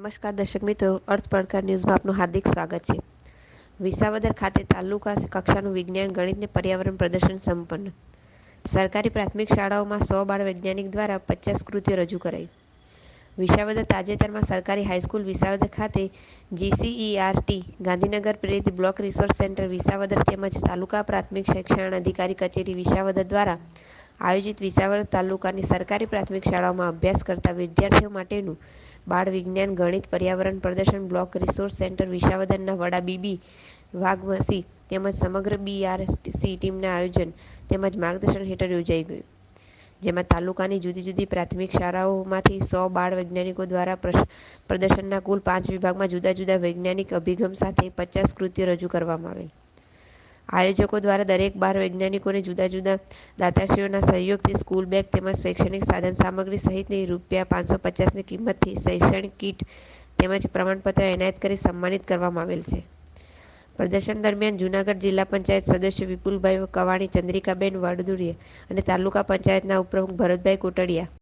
નમસ્કાર દર્શક મિત્રો, અર્થ પડકાર ન્યૂઝમાં આપનું હાર્દિક સ્વાગત છે। વિસાવદર ખાતે તાલુકા કક્ષાનું વિજ્ઞાન ગણિત અને પર્યાવરણ પ્રદર્શન સંપન્ન। સરકારી પ્રાથમિક શાળાઓમાં 100 બાળ વૈજ્ઞાનિક દ્વારા 50 કૃતિઓ રજૂ કરાઈ। વિસાવદર તાજેતરમાં સરકારી હાઈસ્કૂલ વિસાવદર ખાતે GCERT ગાંધીનગર પ્રેરિત બ્લોક રિસોર્સ સેન્ટર વિસાવદર તેમજ તાલુકા પ્રાથમિક શિક્ષણ અધિકારી કચેરી વિસાવદર દ્વારા આયોજિત વિસાવદર તાલુકાની સરકારી પ્રાથમિક શાળાઓમાં અભ્યાસ કરતા વિદ્યાર્થીઓ માટેનું બાળ વિજ્ઞાન ગણિત પર્યાવરણ પ્રદર્શન બ્લોક રિસોર્સ સેન્ટર વિસાવદરના વડા બીબી વાઘમસી તેમજ સમગ્ર BRC ટીમના આયોજન તેમજ માર્ગદર્શન હેઠળ યોજાઈ ગયું, જેમાં તાલુકાની જુદી જુદી પ્રાથમિક શાળાઓમાંથી 100 બાળ વૈજ્ઞાનિકો દ્વારા પ્રદર્શનના કુલ 5 વિભાગમાં જુદા જુદા વૈજ્ઞાનિક અભિગમ સાથે 50 કૃતિઓ રજૂ કરવામાં આવેલ। આયોજકો દ્વારા દરેક બાળ વૈજ્ઞાનિકોને જુદા જુદા દાતાશ્રીઓના સહયોગથી સ્કૂલ બેગ તેમજ શૈક્ષણિક સાધન સામગ્રી સહિતની ₹550ની કિંમતથી શૈક્ષણિક કીટ તેમજ પ્રમાણપત્ર એનાયત કરી સન્માનિત કરવામાં આવેલ છે। પ્રદર્શન દરમિયાન જૂનાગઢ જિલ્લા પંચાયત સદસ્ય વિપુલભાઈ કવાણી, ચંદ્રિકાબેન વડદુરિયા અને તાલુકા પંચાયતના ઉપપ્રમુખ ભરતભાઈ કોટડિયા,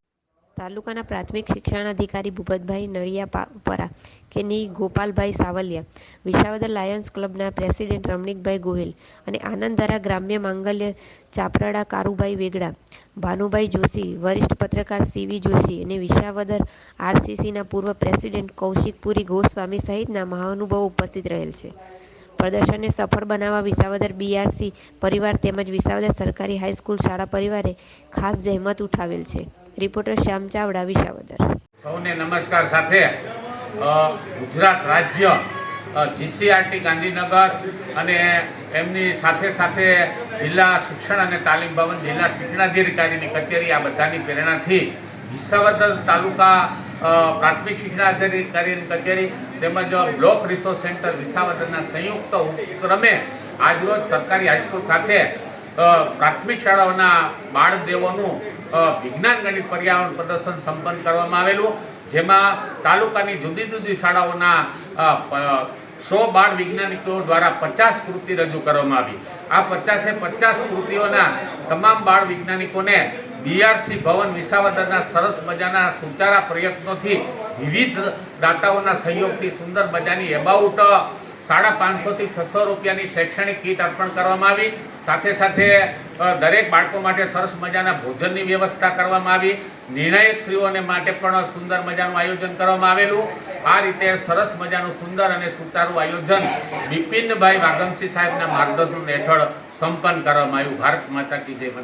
તાલુકાના પ્રાથમિક શિક્ષણાધિકારી ભૂપતભાઈ નળિયાપરા, કેની ગોપાલભાઈ સાવલિયા, વિસાવદર લાયન્સ ક્લબના પ્રેસિડેન્ટ રમણીકભાઈ ગોહિલ અને આનંદધારા ગ્રામ્ય માંગલ્ય ચાપરડા કારુભાઈ વેગડા, ભાનુભાઈ જોશી, વરિષ્ઠ પત્રકાર CV જોશી અને વિસાવદર RCCના પૂર્વ પ્રેસિડેન્ટ કૌશિકપુરી ગોસ્વામી સહિતના મહાનુભાવો ઉપસ્થિત રહેલ છે। પ્રદર્શનને સફળ બનાવવા વિસાવદર BRC પરિવાર તેમજ વિસાવદર સરકારી હાઈસ્કૂલ શાળા પરિવારે ખાસ જહેમત ઉઠાવેલ છે। રિપોર્ટર શ્યામ ચાવડા, વિસાવદર। સૌને નમસ્કાર સાથે ગુજરાત રાજ્ય GCERT ગાંધીનગર અને એમની સાથે સાથે જિલ્લા શિક્ષણ અને તાલીમ ભવન, જિલ્લા શિક્ષણાધિકારીની કચેરી, આ બધાની પ્રેરણાથી વિસાવદર તાલુકા પ્રાથમિક શિક્ષણાધિકારીની કચેરી તેમજ બ્લોક રિસોર્સ સેન્ટર વિસાવદરના સંયુક્ત ઉપક્રમે આજરોજ સરકારી હાઈસ્કૂલ ખાતે પ્રાથમિક શાળાઓના બાળદેવોનું વિજ્ઞાન ગણિત પર્યાવરણ પ્રદર્શન સંપન્ન કરવામાં આવેલું, જેમાં તાલુકાની જુદી જુદી શાળાઓના 100 બાળ વૈજ્ઞાનિકો દ્વારા 50 કૃતિ રજૂ કરવામાં આવી। આ 50 કૃતિઓના તમામ બાળ વૈજ્ઞાનિકોને BRC ભવન વિસાવદરના સરસ મજાના સુચારા પ્રયત્નોથી વિવિધ દાતાઓના સહયોગથી સુંદર મજાની એબાઉટ 550 થી 600 રૂપિયાની શૈક્ષણિક કીટ અર્પણ કરવામાં આવી। સાથે સાથે દરેક બાળકો માટે સરસ મજાના ભોજનની વ્યવસ્થા કરવામાં આવી। નિર્ણાયકશ્રીઓને માટે પણ સુંદર મજાનું આયોજન કરવામાં આવેલું। આ રીતે સરસ મજાનું સુંદર અને સુચારું આયોજન બિપિનભાઈ વાઘમસી સાહેબના માર્ગદર્શન હેઠળ સંપન્ન કરવામાં આવ્યું। ભારત માતા કી જય, વંદે